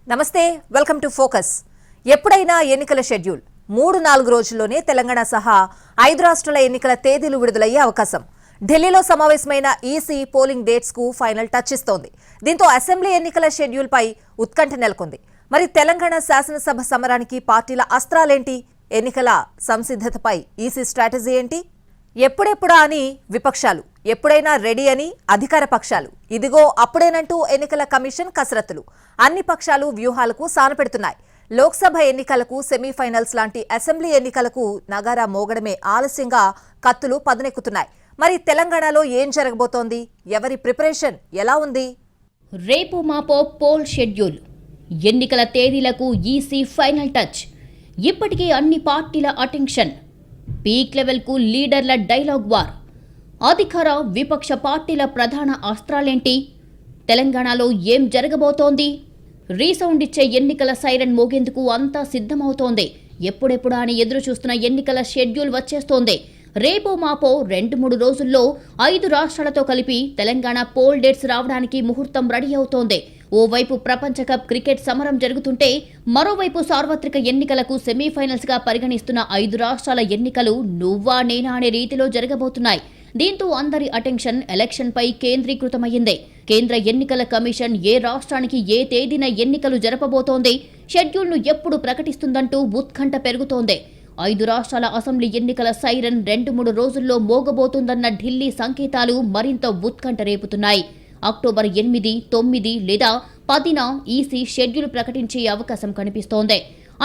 నమస్తే, welcome to focus. ఎప్పుడైనా ఎన్నికల షెడ్యూల్ 3-4 రోజుల్లోనే తెలంగాణ సహా 5 రాష్ట్రాల ఎన్నికల తేదీలు విడుదలయ్యే అవకాశం. ఢిల్లీలో సమావేశమైన ఈసీ పోలింగ్ డేట్స్ కు ఫైనల్ టచ్ ఇస్తోంది. దీంతో అసెంబ్లీ ఎన్నికల షెడ్యూల్ పై ఉత్కంఠ నెలకొంది. మరి తెలంగాణ శాసనసభ సమరానికి పార్టీల అస్త్రాలేంటి? ఎన్నికల సంసిద్ధతపై ఈసీ స్ట్రాటజీ ఏంటి? ఎప్పుడెప్పుడా అని విపక్షాలు, ఎప్పుడైనా రెడీ అని అధికార పక్షాలు, ఇదిగో అప్పుడేనంటూ ఎన్నికల కమిషన్ కసరత్తులు. అన్ని పక్షాలు వ్యూహాలకు సానపెడుతున్నాయి. లోక్సభ ఎన్నికలకు సెమీఫైనల్స్ లాంటి అసెంబ్లీ ఎన్నికలకు నగారా మోగడమే ఆలస్యంగా కత్తులు పదునెక్కుతున్నాయి. మరి తెలంగాణలో ఏం జరగబోతోంది? ఎవరి ప్రిపరేషన్ ఎలా ఉంది? రేపు మాపో పోల్ షెడ్యూల్, ఎన్నికల తేదీలకు ఈసీ ఫైనల్ టచ్. ఇప్పటికే అన్ని పార్టీల అటెన్షన్. పీక్ లెవెల్కు లీడర్ల డైలాగ్ వార్. అధికార విపక్ష పార్టీల ప్రధాన అస్త్రాలేంటి? తెలంగాణలో ఏం జరగబోతోంది? రీసౌండ్ ఇచ్చే ఎన్నికల సైరన్ మోగేందుకు అంతా సిద్ధమవుతోంది. ఎప్పుడెప్పుడా అని ఎదురు చూస్తున్న ఎన్నికల షెడ్యూల్ వచ్చేస్తోంది. రేపో మాపో 2-3 రోజుల్లో 5 రాష్ట్రాలతో కలిపి తెలంగాణ పోల్ డేట్స్ రావడానికి ముహూర్తం రెడీ అవుతోంది. ఓవైపు ప్రపంచ కప్ క్రికెట్ సమరం జరుగుతుంటే, మరోవైపు సార్వత్రిక ఎన్నికలకు సెమీఫైనల్స్ గా పరిగణిస్తున్న 5 రాష్ట్రాల ఎన్నికలు నువ్వా నేనా అనే రీతిలో జరగబోతున్నాయి. దీంతో అందరి అటెన్షన్ ఎలక్షన్ పై కేంద్రీకృతమైంది. కేంద్ర ఎన్నికల కమిషన్ ఏ రాష్ట్రానికి ఏ తేదీన ఎన్నికలు జరపబోతోంది, షెడ్యూల్ను ఎప్పుడు ప్రకటిస్తుందంటూ ఉత్కంఠ పెరుగుతోంది. 5 రాష్ట్రాల అసెంబ్లీ ఎన్నికల సైరన్ 2-3 రోజుల్లో మోగబోతుందన్న ఢిల్లీ సంకేతాలు మరింత ఉత్కంఠ రేపుతున్నాయి. అక్టోబర్ 8, 9 లేదా 10న ఈసీ షెడ్యూల్ ప్రకటించే అవకాశం కనిపిస్తోంది.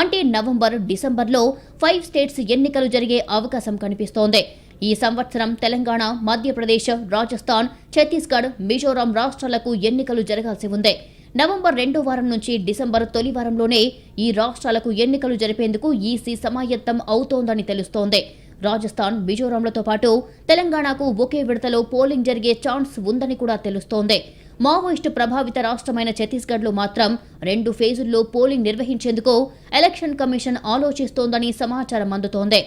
అంటే నవంబర్, డిసెంబర్లో 5 స్టేట్స్ ఎన్నికలు జరిగే అవకాశం కనిపిస్తోంది. ఈ సంవత్సరం తెలంగాణ, మధ్యప్రదేశ్, రాజస్థాన్, ఛత్తీస్గఢ్, మిజోరాం రాష్ట్రాలకు ఎన్నికలు జరగాల్సి ఉంది. నవంబర్ 2వ వారం నుంచి డిసెంబర్ తొలి వారంలోనే ఈ రాష్ట్రాలకు ఎన్నికలు జరిపేందుకు ఈసీ సమాయత్తం అవుతోందని తెలుస్తోంది. రాజస్థాన్, మిజోరాంలతో పాటు తెలంగాణకు ఒకే విడతలో పోలింగ్ జరిగే ఛాన్స్ ఉందని కూడా తెలుస్తోంది. మావోయిస్టు ప్రభావిత రాష్ట్రమైన ఛత్తీస్గఢ్లో మాత్రం 2 ఫేజుల్లో పోలింగ్ నిర్వహించేందుకు ఎలక్షన్ కమిషన్ ఆలోచిస్తోందని సమాచారం అందుతోంది.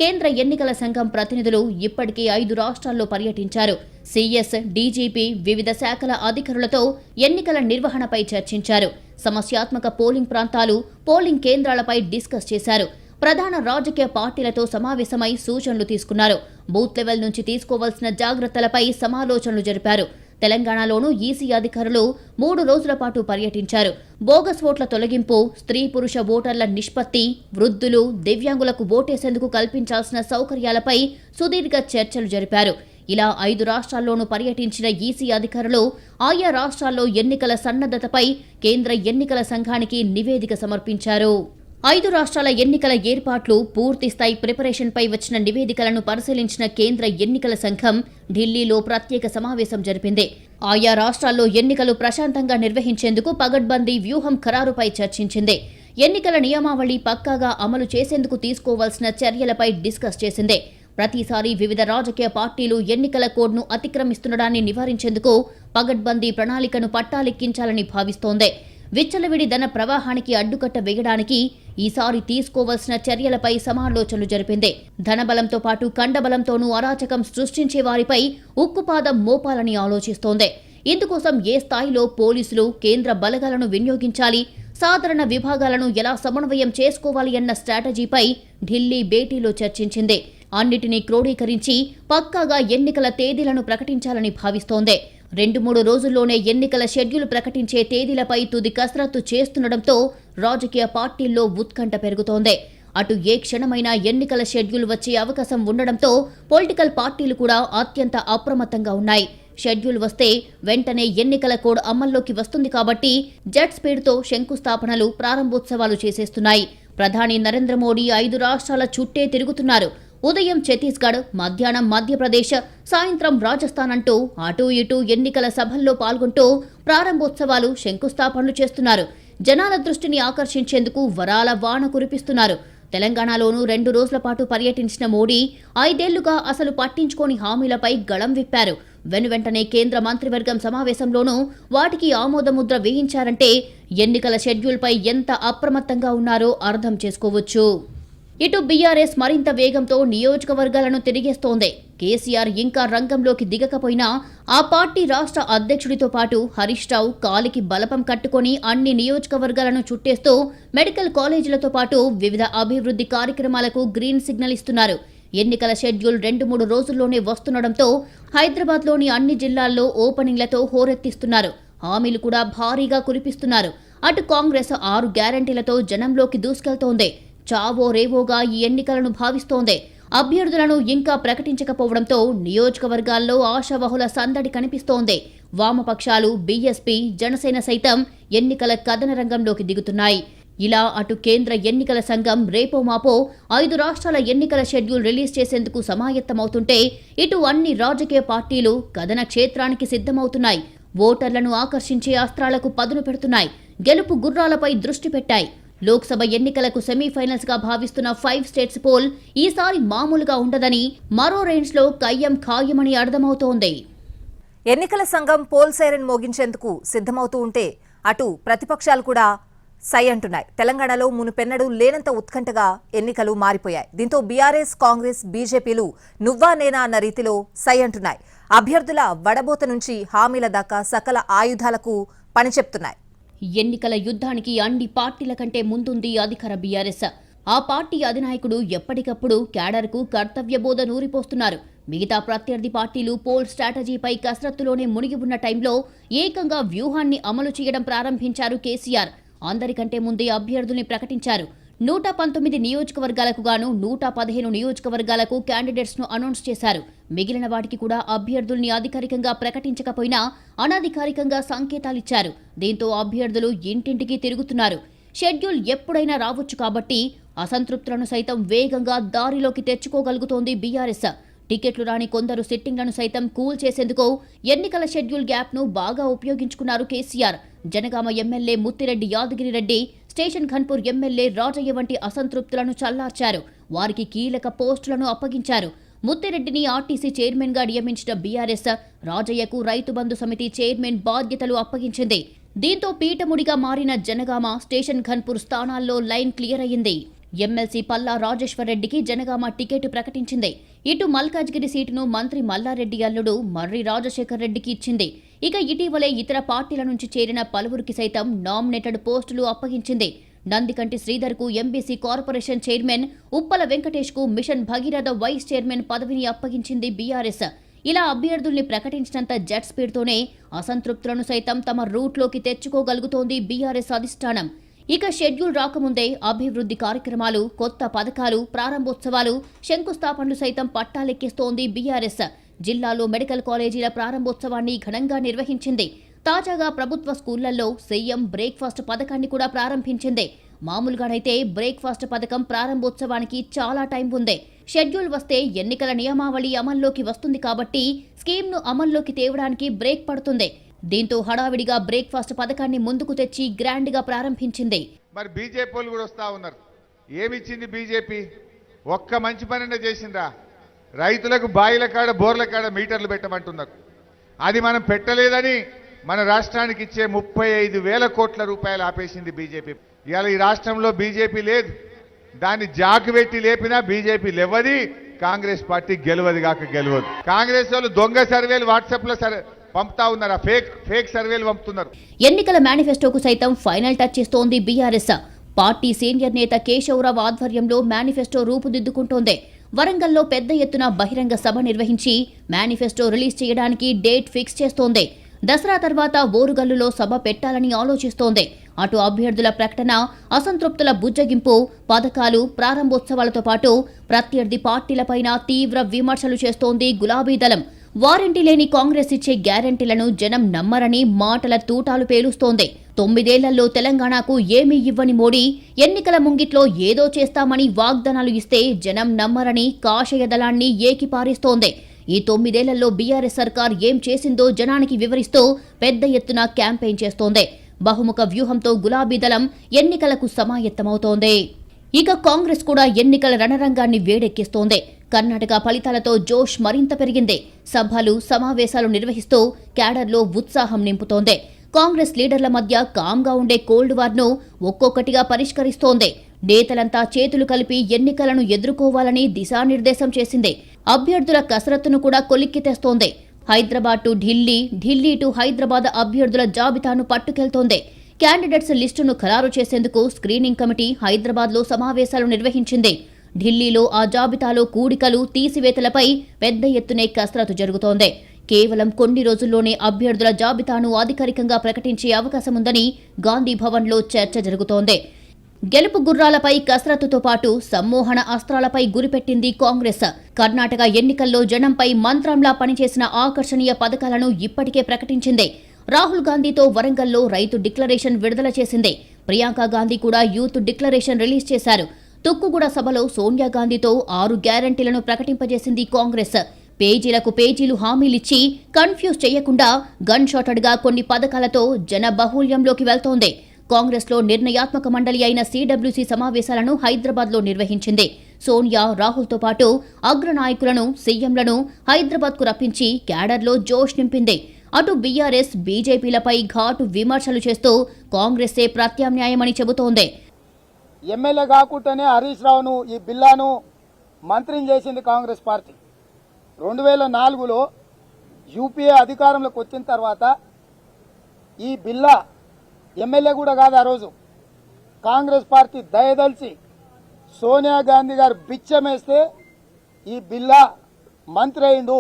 కేంద్ర ఎన్నికల సంఘం ప్రతినిధులు ఇప్పటికే 5 రాష్ట్రాల్లో పర్యటించారు. సీఎస్, డీజీపీ, వివిధ శాఖల అధికారులతో ఎన్నికల నిర్వహణపై చర్చించారు. సమస్యాత్మక పోలింగ్ ప్రాంతాలు, పోలింగ్ కేంద్రాలపై డిస్కస్ చేశారు. ప్రధాన రాజకీయ పార్టీలతో సమావేశమై సూచనలు తీసుకున్నారు. బూత్ లెవెల్ నుంచి తీసుకోవాల్సిన జాగ్రత్తలపై సమాలోచనలు జరిపారు. తెలంగాణలోనూ ఈసీ అధికారులు 3 రోజుల పాటు పర్యటించారు. బోగస్ ఓట్ల తొలగింపు, స్త్రీ పురుష ఓటర్ల నిష్పత్తి, వృద్ధులు, దివ్యాంగులకు ఓటేసేందుకు కల్పించాల్సిన సౌకర్యాలపై సుదీర్ఘ చర్చలు జరిపారు. ఇలా 5 రాష్ట్రాల్లోనూ పర్యటించిన ఈసీ అధికారులు ఆయా రాష్ట్రాల్లో ఎన్నికల సన్నద్ధతపై కేంద్ర ఎన్నికల సంఘానికి నివేదిక సమర్పించారు. 5 రాష్ట్రాల ఎన్నికల ఏర్పాట్లు, పూర్తిస్థాయి ప్రిపరేషన్పై వచ్చిన నివేదికలను పరిశీలించిన కేంద్ర ఎన్నికల సంఘం ఢిల్లీలో ప్రత్యేక సమావేశం జరిపింది. ఆయా రాష్ట్రాల్లో ఎన్నికలు ప్రశాంతంగా నిర్వహించేందుకు పగడ్బందీ వ్యూహం ఖరారుపై చర్చించింది. ఎన్నికల నియమావళి పక్కాగా అమలు చేసేందుకు తీసుకోవాల్సిన చర్యలపై డిస్కస్ చేసింది. ప్రతిసారి వివిధ రాజకీయ పార్టీలు ఎన్నికల కోడ్ను అతిక్రమిస్తుండడాన్ని నివారించేందుకు పగడ్బందీ ప్రణాళికను పట్టాలెక్కించాలని భావిస్తోంది. విచ్చలవిడి ధన ప్రవాహానికి అడ్డుకట్ట వేయడానికి ఈసారి తీసుకోవాల్సిన చర్యలపై సమాలోచనలు జరిపింది. ధనబలంతో పాటు కండబలంతోనూ అరాచకం సృష్టించే వారిపై ఉక్కుపాదం మోపాలని ఆలోచిస్తోంది. ఇందుకోసం ఏ స్థాయిలో పోలీసులు, కేంద్ర బలగాలను వినియోగించాలి, సాధారణ విభాగాలను ఎలా సమన్వయం చేసుకోవాలి అన్న స్ట్రాటజీపై ఢిల్లీ భేటీలో చర్చించింది. అన్నిటినీ క్రోడీకరించి పక్కాగా ఎన్నికల తేదీలను ప్రకటించాలని భావిస్తోంది. 2-3 రోజుల్లోనే ఎన్నికల షెడ్యూల్ ప్రకటించే తేదీలపై తుది కసరత్తు చేస్తుండటంతో రాజకీయ పార్టీల్లో ఉత్కంఠ పెరుగుతోంది. అటు ఏ క్షణమైనా ఎన్నికల షెడ్యూల్ వచ్చే అవకాశం ఉండడంతో పొలిటికల్ పార్టీలు కూడా అత్యంత అప్రమత్తంగా ఉన్నాయి. షెడ్యూల్ వస్తే వెంటనే ఎన్నికల కోడ్ అమల్లోకి వస్తుంది కాబట్టి జెట్ స్పీడ్తో శంకుస్థాపనలు, ప్రారంభోత్సవాలు చేసేస్తున్నాయి. ప్రధాని నరేంద్ర మోడీ 5 రాష్ట్రాల చుట్టే తిరుగుతున్నారు. ఉదయం ఛత్తీస్గఢ్, మధ్యాహ్నం మధ్యప్రదేశ్, సాయంత్రం రాజస్థాన్ అంటూ అటూ ఇటూ ఎన్నికల సభల్లో పాల్గొంటూ ప్రారంభోత్సవాలు, శంకుస్థాపనలు చేస్తున్నారు. జనాల దృష్టిని ఆకర్షించేందుకు వరాల వాన కురిపిస్తున్నారు. తెలంగాణలోనూ 2 రోజుల పాటు పర్యటించిన మోడీ 5 ఏళ్లుగా అసలు పట్టించుకోని హామీలపై గళం విప్పారు. వెనువెంటనే కేంద్ర మంత్రివర్గం సమావేశంలోనూ వాటికి ఆమోదముద్ర వేయించారంటే ఎన్నికల షెడ్యూల్పై ఎంత అప్రమత్తంగా ఉన్నారో అర్థం చేసుకోవచ్చు. ఇటు బీఆర్ఎస్ మరింత వేగంతో నియోజకవర్గాలను తిరిగేస్తోంది. కేసీఆర్ ఇంకా రంగంలోకి దిగకపోయినా ఆ పార్టీ రాష్ట్ర అధ్యక్షుడితో పాటు హరీష్ రావు కాలికి బలపం కట్టుకొని అన్ని నియోజకవర్గాలను చుట్టేస్తూ మెడికల్ కాలేజీలతో పాటు వివిధ అభివృద్ధి కార్యక్రమాలకు గ్రీన్ సిగ్నల్ ఇస్తున్నారు. ఎన్నికల షెడ్యూల్ 2-3 రోజుల్లోనే వస్తుండటంతో హైదరాబాద్లోని అన్ని జిల్లాల్లో ఓపెనింగ్లతో హోరెత్తిస్తున్నారు. హామీలు కూడా భారీగా కురిపిస్తున్నారు. అటు కాంగ్రెస్ 6 గ్యారంటీలతో జనంలోకి దూసుకెళ్తోంది. చావో రేవోగా ఈ ఎన్నికలను భావిస్తోంది. అభ్యర్థులను ఇంకా ప్రకటించకపోవడంతో నియోజకవర్గాల్లో ఆశావహుల సందడి కనిపిస్తోంది. వామపక్షాలు, బీఎస్పీ, జనసేన సైతం ఎన్నికల కథన రంగంలోకి దిగుతున్నాయి. ఇలా అటు కేంద్ర ఎన్నికల సంఘం రేపో మాపో 5 రాష్ట్రాల ఎన్నికల షెడ్యూల్ రిలీజ్ చేసేందుకు సమాయత్తమవుతుంటే ఇటు అన్ని రాజకీయ పార్టీలు కథన క్షేత్రానికి సిద్ధమవుతున్నాయి. ఓటర్లను ఆకర్షించే అస్త్రాలకు పదును పెడుతున్నాయి. గెలుపు గుర్రాలపై దృష్టి పెట్టాయి. లోక్సభ ఎన్నికలకు సెమీఫైనల్స్ గా భావిస్తున్న 5 స్టేట్స్ పోల్ ఈసారి మామూలుగా ఉండదని, మరో రేంజ్లో ఖాయమని అర్థమవుతోంది. ఎన్నికల సంఘం పోల్ సైరన్ మోగించేందుకు సిద్ధమవుతూ ఉంటే అటు ప్రతిపక్షాలు కూడా సై అంటున్నాయి. తెలంగాణలో మునుపెన్నడూ లేనంత ఉత్కంఠగా ఎన్నికలు మారిపోయాయి. దీంతో బీఆర్ఎస్, కాంగ్రెస్, బీజేపీలు నువ్వా నేనా అన్న రీతిలో సై అంటున్నాయి. అభ్యర్థుల వడబోత నుంచి హామీల దాకా సకల ఆయుధాలకు పనిచెప్తున్నాయి. ఎన్నికల యుద్ధానికి అన్ని పార్టీల కంటే ముందుంది అధికార బీఆర్ఎస్. ఆ పార్టీ అధినాయకుడు ఎప్పటికప్పుడు క్యాడర్కు కర్తవ్యబోధ నూరిపోస్తున్నారు. మిగతా ప్రత్యర్థి పార్టీలు పోల్ స్ట్రాటజీపై కసరత్తులోనే మునిగి ఉన్న టైంలో ఏకంగా వ్యూహాన్ని అమలు చేయడం ప్రారంభించారు కేసీఆర్. అందరికంటే ముందే అభ్యర్థుల్ని ప్రకటించారు. 119 నియోజకవర్గాలకు గాను 115 నియోజకవర్గాలకు క్యాండిడేట్స్ ను అనౌన్స్ చేశారు. మిగిలిన వాటికి కూడా అభ్యర్థుల్ని అధికారికంగా ప్రకటించకపోయినా అనధికారికంగా సంకేతాలిచ్చారు. దీంతో అభ్యర్థులు ఇంటింటికి తిరుగుతున్నారు. షెడ్యూల్ ఎప్పుడైనా రావచ్చు కాబట్టి అసంతృప్తులను సైతం వేగంగా దారిలోకి తెచ్చుకోగలుగుతోంది బీఆర్ఎస్. టికెట్లు రాని కొందరు సిట్టింగ్లను సైతం కూల్ చేసేందుకు ఎన్నికల షెడ్యూల్ గ్యాప్ ను బాగా ఉపయోగించుకున్నారు KCR. Janagama MLA Muthireddy Yadagiri Reddy, station Ghanpur MLA Rajaiah వంటి అసంతృప్తులను చల్లార్చారు. వారికి కీలక పోస్టులను అప్పగించారు. ముత్తిరెడ్డిని ఆర్టీసీ చైర్మన్ గా నియమించిన బీఆర్ఎస్ రాజయ్యకు రైతు బంధు సమితి చైర్మన్ బాధ్యతలు అప్పగించింది. దీంతో పీఠముడిగా మారిన జనగామ, స్టేషన్ ఘన్పూర్ స్థానాల్లో లైన్ క్లియర్ అయ్యింది. ఎమ్మెల్సీ పల్లా రాజేశ్వరరెడ్డికి జనగామ టికెట్ ప్రకటించింది. ఇటు మల్కాజ్గిరి సీటును మంత్రి మల్లారెడ్డి అల్లుడు మర్రి రాజశేఖర్ రెడ్డికి ఇచ్చింది. ఇక ఇటీవలే ఇతర పార్టీల నుంచి చేరిన పలువురికి సైతం నామినేటెడ్ పోస్టులు అప్పగించింది. నందికంటి శ్రీధర్కు ఎంబీసీ కార్పొరేషన్ చైర్మన్, ఉప్పల వెంకటేష్కు మిషన్ భగీరథ వైస్ చైర్మన్ పదవిని అప్పగించింది బీఆర్ఎస్. ఇలా అభ్యర్థుల్ని ప్రకటించినంత జెట్ స్పీడ్తోనే అసంతృప్తులను సైతం తమ రూట్లోకి తెచ్చుకోగలుగుతోంది బీఆర్ఎస్ అధిష్టానం. ఇక షెడ్యూల్ రాకముందే అభివృద్ధి కార్యక్రమాలు, కొత్త పథకాలు, ప్రారంభోత్సవాలు, శంకుస్థాపనలు సైతం పట్టాలెక్కిస్తోంది బీఆర్ఎస్. జిల్లాలో మెడికల్ కాలేజీల ప్రారంభోత్సవాన్ని ఘనంగా నిర్వహించింది. తాజాగా ప్రభుత్వ స్కూళ్లలో సీఎం బ్రేక్ఫాస్ట్ పథకాన్ని కూడా ప్రారంభించింది. మామూలుగానైతే బ్రేక్ఫాస్ట్ పథకం ప్రారంభోత్సవానికి చాలా టైం ఉంది. షెడ్యూల్ వస్తే ఎన్నికల నియమావళి అమల్లోకి వస్తుంది కాబట్టి స్కీమ్ను అమల్లోకి తేవడానికి బ్రేక్ పడుతుంది. దీంతో హడావిడిగా బ్రేక్ఫాస్ట్ పథకాన్ని ముందుకు తెచ్చి గ్రాండ్ గా ప్రారంభించింది. మరి బీజేపీ వాళ్ళు కూడా వస్తా ఉన్నారు. ఏమిచ్చింది బీజేపీ? ఒక్క మంచి పని చేసిందా? రైతులకు బాయిల కాడ, బోర్ల కాడ మీటర్లు పెట్టమంటున్నారు. అది మనం పెట్టలేదని మన రాష్ట్రానికి ఇచ్చే 35,000 కోట్ల రూపాయలు ఆపేసింది బీజేపీ. ఇవాళ ఈ రాష్ట్రంలో బీజేపీ లేదు. దాన్ని జాకు పెట్టి లేపినా బీజేపీ లేవది, కాంగ్రెస్ పార్టీ గెలవదు కాక గెలవదు. కాంగ్రెస్ వాళ్ళు దొంగ సర్వేలు వాట్సాప్ లో పంపుతా ఉన్నారు. ఫేక్ సర్వేలు పంపుతున్నారు. ఎన్నికల మేనిఫెస్టోకు సైతం ఫైనల్ టచ్ ఇస్తోంది బీఆర్ఎస్. పార్టీ సీనియర్ నేత కేశవరావు ఆధ్వర్యంలో మేనిఫెస్టో రూపుదిద్దుకుంటోంది. వరంగల్లో పెద్ద ఎత్తున బహిరంగ సభ నిర్వహించి మేనిఫెస్టో రిలీజ్ చేయడానికి డేట్ ఫిక్స్ చేస్తోంది. దసరా తర్వాత ఓరుగల్లులో సభ పెట్టాలని ఆలోచిస్తోంది. అటు అభ్యర్థుల ప్రకటన, అసంతృప్తుల బుజ్జగింపు, పథకాలు, ప్రారంభోత్సవాలతో పాటు ప్రత్యర్థి పార్టీలపైన తీవ్ర విమర్శలు చేస్తోంది గులాబీ దళం. వారంటీ లేని కాంగ్రెస్ ఇచ్చే గ్యారంటీలను జనం నమ్మరని మాటల తూటాలు పేలుస్తోంది. 9 ఏళ్లలో తెలంగాణకు ఏమీ ఇవ్వని మోడీ ఎన్నికల ముంగిట్లో ఏదో చేస్తామని వాగ్దానాలు ఇస్తే జనం నమ్మరని కాషాయ దళాన్ని ఏకిపారేస్తోంది. ఈ 9 ఏళ్లలో బీఆర్ఎస్ సర్కార్ ఏం చేసిందో జనానికి వివరిస్తూ పెద్ద ఎత్తున క్యాంపెయిన్ చేస్తోంది. బహుముఖ వ్యూహంతో గులాబీ దళం ఎన్నికలకు సమాయత్తమవుతోంది. ఇక కాంగ్రెస్ కూడా ఎన్నికల రణరంగాన్ని వేడెక్కిస్తోంది. కర్ణాటక ఫలితాలతో జోష్ మరింత పెరిగింది. సభలు, సమావేశాలు నిర్వహిస్తూ క్యాడర్లో ఉత్సాహం నింపుతోంది. కాంగ్రెస్ లీడర్ల మధ్య కామ్గా ఉండే కోల్డ్ వార్ను ఒక్కొక్కటిగా పరిష్కరిస్తోంది. నేతలంతా చేతులు కలిపి ఎన్నికలను ఎదుర్కోవాలని దిశానిర్దేశం చేసింది. అభ్యర్థుల కసరత్తును కూడా కొలిక్కి తెస్తోంది. హైదరాబాద్ టు ఢిల్లీ, ఢిల్లీ టు హైదరాబాద్ అభ్యర్థుల జాబితాను పట్టుకెళ్తోంది. క్యాండిడేట్స్ లిస్టును ఖరారు చేసేందుకు స్క్రీనింగ్ కమిటీ హైదరాబాద్లో సమావేశాలు నిర్వహించింది. ఢిల్లీలో ఆ జాబితాలో కూడికలు, తీసివేతలపై పెద్ద ఎత్తునే కసరత్తు జరుగుతోంది. కేవలం కొన్ని రోజుల్లోనే అభ్యర్థుల జాబితాను అధికారికంగా ప్రకటించే అవకాశముందని గాంధీ భవన్లో చర్చ జరుగుతోంది. గెలుపు గుర్రాలపై కసరత్తుతో పాటు సమ్మోహన అస్త్రాలపై గురిపెట్టింది కాంగ్రెస్. కర్ణాటక ఎన్నికల్లో జనంపై మంత్రంలా పనిచేసిన ఆకర్షణీయ పథకాలను ఇప్పటికే ప్రకటించింది. రాహుల్ గాంధీతో వరంగల్లో రైతు డిక్లరేషన్ విడుదల చేసింది. ప్రియాంక గాంధీ కూడా యూత్ డిక్లరేషన్ రిలీజ్ చేశారు. తుక్కుగూడ సభలో సోనియా గాంధీతో 6 గ్యారంటీలను ప్రకటింపజేసింది కాంగ్రెస్. పేజీలకు పేజీలు హామీలిచ్చి కన్ఫ్యూజ్ చేయకుండా గన్ షాటెడ్గా కొన్ని పథకాలతో జన బహుళ్యంలోకి వెళ్తోంది. కాంగ్రెస్లో నిర్ణయాత్మక మండలి అయిన సిడబ్ల్యూసీ సమావేశాలను హైదరాబాద్లో నిర్వహించింది. సోనియా, రాహుల్తో పాటు అగ్రనాయకులను, సీఎంలను హైదరాబాద్కు రప్పించి క్యాడర్లో జోష్ నింపింది. అటు బీఆర్ఎస్, బీజేపీలపై ఘాటు విమర్శలు చేస్తూ కాంగ్రెస్సే ప్రత్యామ్నాయమని చెబుతోంది. ఎమ్మెల్యే కాకుండానే హరీష్ రావును, ఈ బిల్లాను మంత్రిని చేసింది కాంగ్రెస్ పార్టీ. 2004లో యూపీఏ అధికారంలోకి వచ్చిన తర్వాత ఈ బిల్లా ఎమ్మెల్యే కూడా కాదు, ఆ రోజు కాంగ్రెస్ పార్టీ దయదలిచి సోనియా గాంధీ గారు బిచ్చమేస్తే ఈ బిల్లా మంత్రి అయిండు.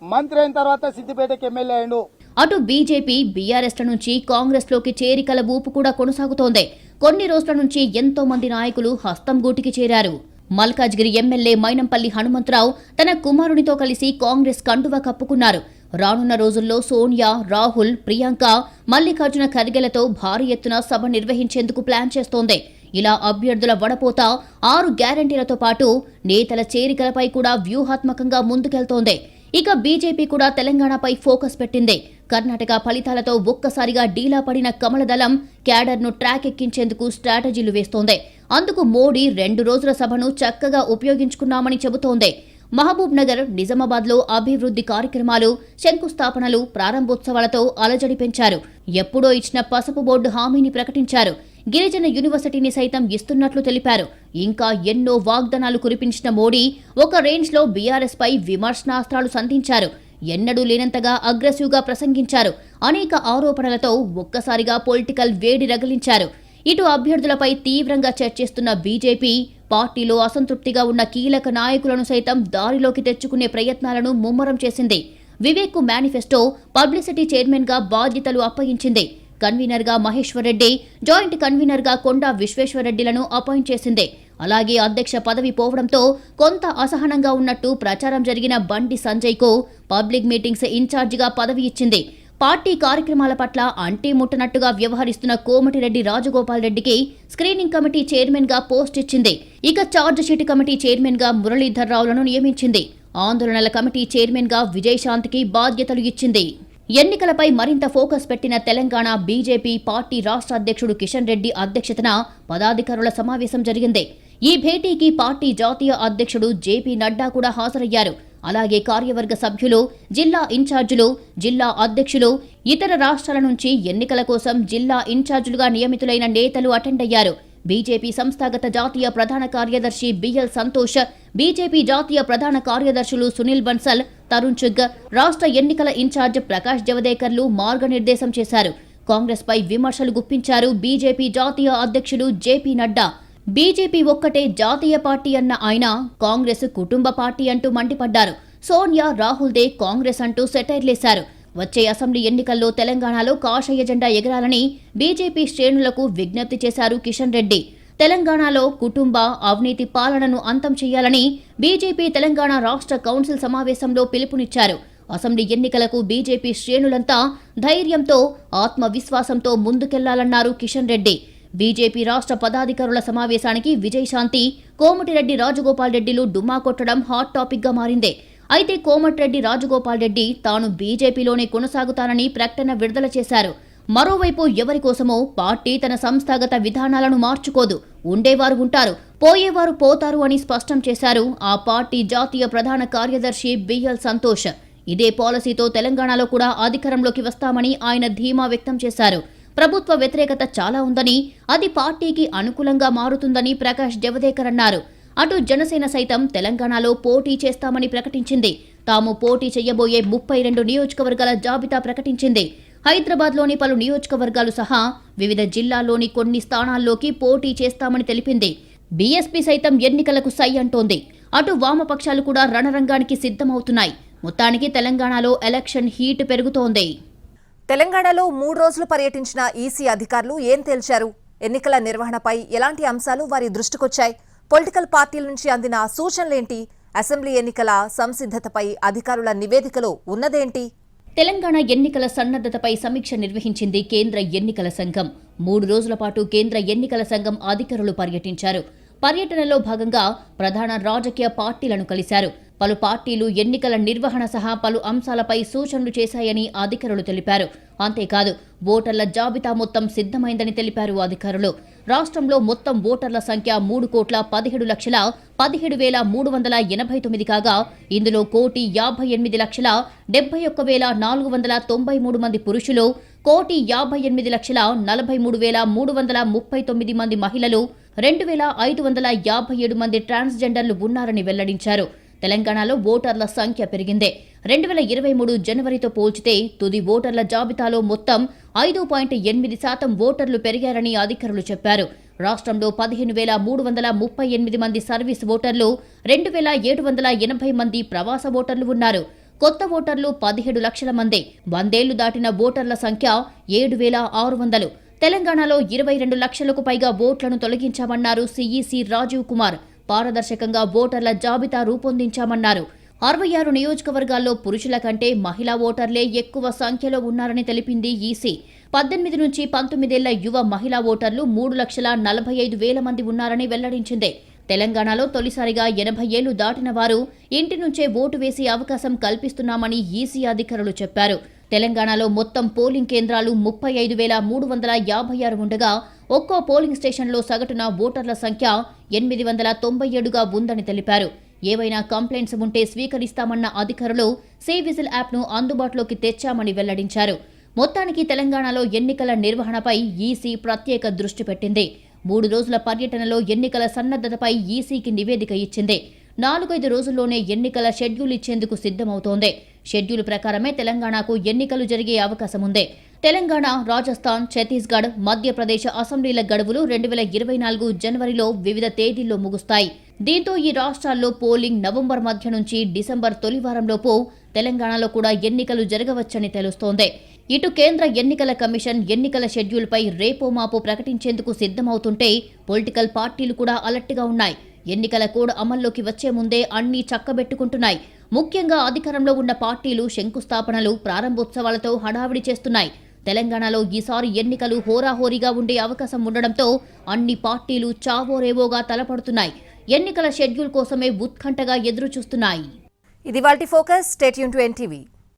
మంత్రి అయిన తర్వాత సిద్దిపేటకి ఎమ్మెల్యే అయిండు. అటు బీజేపీ, బీఆర్ఎస్ నుంచి కాంగ్రెస్లోకి చేరికల ఊపు కూడా కొనసాగుతోంది. కొన్ని రోజుల నుంచి ఎంతో మంది నాయకులు హస్తం గూటికి చేరారు. మల్కాజ్గిరి ఎమ్మెల్యే మైనంపల్లి హనుమంతరావు తన కుమారునితో కలిసి కాంగ్రెస్ కండువా కప్పుకున్నారు. రానున్న రోజుల్లో సోనియా, రాహుల్, ప్రియాంక, మల్లికార్జున ఖర్గేలతో భారీ ఎత్తున సభ నిర్వహించేందుకు ప్లాన్ చేస్తోంది. ఇలా అభ్యర్థుల వడపోత, 6 గ్యారంటీలతో పాటు నేతల చేరికలపై కూడా వ్యూహాత్మకంగా ముందుకెళ్తోంది. ఇక బీజేపీ కూడా తెలంగాణపై ఫోకస్ పెట్టింది. కర్ణాటక ఫలితాలతో ఒక్కసారిగా డీలా పడిన కమలదళం క్యాడర్ను ట్రాక్ ఎక్కించేందుకు స్ట్రాటజీలు వేస్తోంది. అందుకు మోడీ 2 రోజుల సభను చక్కగా ఉపయోగించుకున్నామని చెబుతోంది. మహబూబ్ నగర్, నిజామాబాద్లో అభివృద్ధి కార్యక్రమాలు, శంకుస్థాపనలు, ప్రారంభోత్సవాలతో అలజడి పెంచారు. ఎప్పుడో ఇచ్చిన పసుపు బోర్డు హామీని ప్రకటించారు. గిరిజన యూనివర్సిటీని సైతం ఇస్తున్నట్లు తెలిపారు. ఇంకా ఎన్నో వాగ్దానాలు కురిపించిన మోడీ ఒక రేంజ్లో బీఆర్ఎస్ పై విమర్శనాస్త్రాలు సంధించారు. ఎన్నడూ లేనంతగా అగ్రెసివ్గా ప్రసంగించారు. అనేక ఆరోపణలతో ఒక్కసారిగా పొలిటికల్ వేడి రగిలించారు. ఇటు అభ్యర్థులపై తీవ్రంగా చర్చిస్తున్న బీజేపీ పార్టీలో అసంతృప్తిగా ఉన్న కీలక నాయకులను సైతం దారిలోకి తెచ్చుకునే ప్రయత్నాలను ముమ్మరం చేసింది. వివేక్ మేనిఫెస్టో, పబ్లిసిటీ చైర్మన్గా బాధ్యతలు అప్పగించింది. కన్వీనర్గా మహేశ్వర్ రెడ్డి, జాయింట్ కన్వీనర్గా కొండా విశ్వేశ్వరరెడ్డిలను అపాయింట్ చేసింది. అలాగే అధ్యక్ష పదవి పోవడంతో కొంత అసహనంగా ఉన్నట్టు ప్రచారం జరిగిన బండి సంజయ్కు పబ్లిక్ మీటింగ్స్ ఇన్ఛార్జిగా పదవి ఇచ్చింది. పార్టీ కార్యక్రమాల పట్ల అంటీ ముట్టనట్టుగా వ్యవహరిస్తున్న కోమటిరెడ్డి రాజగోపాల్ రెడ్డికి స్క్రీనింగ్ కమిటీ చైర్మన్గా పోస్ట్ ఇచ్చింది. ఇక ఛార్జ్ షీట్ కమిటీ చైర్మన్గా మురళీధర్ రావులను నియమించింది. ఆందోళనల కమిటీ చైర్మన్గా విజయశాంతికి బాధ్యతలు ఇచ్చింది. ఎన్నికలపై మరింత ఫోకస్ పెట్టిన తెలంగాణ బీజేపీ పార్టీ రాష్ట్ర అధ్యక్షుడు కిషన్ రెడ్డి అధ్యక్షతన పదాధికారుల సమావేశం జరిగింది. ఈ భేటీకి పార్టీ జాతీయ అధ్యక్షుడు జేపీ నడ్డా కూడా హాజరయ్యారు. అలాగే కార్యవర్గ సభ్యులు, జిల్లా ఇన్ఛార్జీలు, జిల్లా అధ్యక్షులు, ఇతర రాష్ట్రాల నుంచి ఎన్నికల కోసం జిల్లా ఇన్ఛార్జీలుగా నియమితులైన నేతలు అటెండ్ అయ్యారు. బీజేపీ సంస్థాగత జాతీయ ప్రధాన కార్యదర్శి బిఎల్ సంతోష్, బీజేపీ జాతీయ ప్రధాన కార్యదర్శులు సునీల్ బన్సల్, తరుణ్ చుగ్, రాష్ట్ర ఎన్నికల ఇన్ఛార్జ్ ప్రకాష్ జవదేకర్లు మార్గనిర్దేశం చేశారు. కాంగ్రెస్ పై విమర్శలు గుప్పించారు బీజేపీ జాతీయ అధ్యక్షుడు జేపీ నడ్డా. బీజేపీ ఒక్కటే జాతీయ పార్టీ అన్న ఆయన కాంగ్రెస్ కుటుంబ పార్టీ అంటూ మండిపడ్డారు. సోనియా, రాహుల్దే కాంగ్రెస్ అంటూ సెటైర్లేశారు. వచ్చే అసెంబ్లీ ఎన్నికల్లో తెలంగాణలో కాషాయ జెండా ఎగరాలని బీజేపీ శ్రేణులకు విజ్ఞప్తి చేశారు కిషన్ రెడ్డి. తెలంగాణలో కుటుంబ అవినీతి పాలనను అంతం చేయాలని బీజేపీ తెలంగాణ రాష్ట్ర కౌన్సిల్ సమావేశంలో పిలుపునిచ్చారు. అసెంబ్లీ ఎన్నికలకు బీజేపీ శ్రేణులంతా ధైర్యంతో, ఆత్మవిశ్వాసంతో ముందుకెళ్లాలన్నారు కిషన్ రెడ్డి. బీజేపీ రాష్ట్ర పదాధికారుల సమావేశానికి విజయశాంతి, కోమటిరెడ్డి రాజగోపాల్ రెడ్డిలు డుమ్మా కొట్టడం హాట్ టాపిక్గా మారింది. అయితే కోమటిరెడ్డి రాజగోపాల్ రెడ్డి తాను బీజేపీలోనే కొనసాగుతానని ప్రకటన విడుదల చేశారు. మరోవైపు ఎవరి కోసమో పార్టీ తన సంస్థాగత విధానాలను మార్చుకోదు, ఉండేవారు ఉంటారు, పోయేవారు పోతారు అని స్పష్టం చేశారు ఆ పార్టీ జాతీయ ప్రధాన కార్యదర్శి బిఎల్ సంతోష్. ఇదే పాలసీతో తెలంగాణలో కూడా అధికారంలోకి వస్తామని ఆయన ధీమా వ్యక్తం చేశారు. ప్రభుత్వ వ్యతిరేకత చాలా ఉందని, అది పార్టీకి అనుకూలంగా మారుతుందని ప్రకాష్ జవదేకర్ అన్నారు. అటు జనసేన సైతం తెలంగాణలో పోటీ చేస్తామని ప్రకటించింది. తాము పోటీ చేయబోయే 32 నియోజకవర్గాల జాబితా ప్రకటించింది. హైదరాబాద్లోని పలు నియోజకవర్గాలు సహా వివిధ జిల్లాల్లోని కొన్ని స్థానాల్లోకి పోటీ చేస్తామని తెలిపింది. బీఎస్పీ సైతం ఎన్నికలకు సై అంటోంది. అటు వామపక్షాలు కూడా రణరంగానికి సిద్ధమవుతున్నాయి. మొత్తానికి తెలంగాణలో ఎలక్షన్ హీట్ పెరుగుతోంది. తెలంగాణలో 3 రోజులు పర్యటించిన ఈసీ అధికారులు ఏం తేల్చారు? ఎన్నికల నిర్వహణపై ఎలాంటి అంశాలు వారి దృష్టికొచ్చాయి? పొలిటికల్ పార్టీల నుంచి అందిన సూచనలేంటి? అసెంబ్లీ ఎన్నికల సంసిద్ధతపై అధికారుల నివేదికలో ఉన్నదేంటి? తెలంగాణ ఎన్నికల సన్నద్ధతపై సమీక్ష నిర్వహించింది కేంద్ర ఎన్నికల సంఘం. 3 రోజుల పాటు కేంద్ర ఎన్నికల సంఘం అధికారులు పర్యటించారు. పర్యటనలో భాగంగా ప్రధాన రాజకీయ పార్టీలను కలిశారు. పలు పార్టీలు ఎన్నికల నిర్వహణ సహా పలు అంశాలపై సూచనలు చేశాయని అధికారులు తెలిపారు. అంతేకాదు ఓటర్ల జాబితా మొత్తం సిద్ధమైందని తెలిపారు అధికారులు. రాష్ట్రంలో మొత్తం ఓటర్ల సంఖ్య 3,17,389 కాగా ఇందులో 1,58,71,493 మంది పురుషులు, 1,58,43,339 మంది మహిళలు, 2,557 మంది ట్రాన్స్జెండర్లు ఉన్నారని వెల్లడించారు. తెలంగాణలో ఓటర్ల సంఖ్య పెరిగిందే. 2023 జనవరితో పోల్చితే తుది ఓటర్ల జాబితాలో మొత్తం 5.8% ఓటర్లు పెరిగారని అధికారులు చెప్పారు. రాష్ట్రంలో 15,338 మంది సర్వీస్ ఓటర్లు, 2,780 మంది ప్రవాస ఓటర్లు ఉన్నారు. కొత్త ఓటర్లు 17 లక్షల మంది. 100 ఏళ్లు దాటిన ఓటర్ల సంఖ్య 7,600. తెలంగాణలో 22 లక్షలకు పైగా ఓట్లను తొలగించామన్నారు సీఈసీ రాజీవ్ కుమార్. పారదర్శకంగా ఓటర్ల జాబితా రూపొందించామన్నారు. 66 నియోజకవర్గాల్లో పురుషుల కంటే మహిళా ఓటర్లే ఎక్కువ సంఖ్యలో ఉన్నారని తెలిపింది ఈసీ. 18 నుంచి 19 ఏళ్ల యువ మహిళా ఓటర్లు 3,45,000 మంది ఉన్నారని వెల్లడించింది. తెలంగాణలో తొలిసారిగా 80 ఏళ్లు దాటిన వారు ఇంటి నుంచే ఓటు వేసే అవకాశం కల్పిస్తున్నామని ఈసీ అధికారులు చెప్పారు. తెలంగాణలో మొత్తం పోలింగ్ కేంద్రాలు 35,356 ఉండగా ఒక్కో పోలింగ్ స్టేషన్లో సగటున ఓటర్ల సంఖ్య 897గా ఉందని తెలిపారు. ఏవైనా కంప్లైంట్స్ ఉంటే స్వీకరిస్తామన్న అధికారులు సేవిజిల్ యాప్ను అందుబాటులోకి తెచ్చామని వెల్లడించారు. మొత్తానికి తెలంగాణలో ఎన్నికల నిర్వహణపై ఈసీ ప్రత్యేక దృష్టి పెట్టింది. 3 రోజుల పర్యటనలో ఎన్నికల సన్నద్ధతపై ఈసీకి నివేదిక ఇచ్చింది. 4-5 రోజుల్లోనే ఎన్నికల షెడ్యూల్ ఇచ్చేందుకు సిద్ధమవుతోంది. షెడ్యూల్ ప్రకారమే తెలంగాణకు ఎన్నికలు జరిగే అవకాశం ఉంది. తెలంగాణ, రాజస్థాన్, ఛత్తీస్గఢ్, మధ్యప్రదేశ్ అసెంబ్లీల గడువులు 2024 జనవరిలో వివిధ తేదీల్లో ముగుస్తాయి. దీంతో ఈ రాష్ట్రాల్లో పోలింగ్ నవంబర్ మధ్య నుంచి డిసెంబర్ తొలి వారంలోపు తెలంగాణలో కూడా ఎన్నికలు జరగవచ్చని తెలుస్తోంది. ఇటు కేంద్ర ఎన్నికల కమిషన్ ఎన్నికల షెడ్యూల్పై రేపో మాపో ప్రకటించేందుకు సిద్ధమవుతుంటే పొలిటికల్ పార్టీలు కూడా అలర్ట్గా ఉన్నాయి. ఎన్నికల కోడ్ అమల్లోకి వచ్చే ముందే అన్నీ చక్కబెట్టుకుంటున్నాయి. ముఖ్యంగా అధికారంలో ఉన్న పార్టీలు శంకుస్థాపనలు, ప్రారంభోత్సవాలతో హడావిడి చేస్తున్నాయి. తెలంగాణలో ఈసారి ఎన్నికలు హోరాహోరీగా ఉండే అవకాశం ఉండడంతో అన్ని పార్టీలు చావోరేవోగా తలపడుతున్నాయి. ఎన్నికల షెడ్యూల్ కోసమే ఉత్కంఠగా ఎదురుచూస్తున్నాయి. ఇది వాల్టి focus. Stay tune to NTV.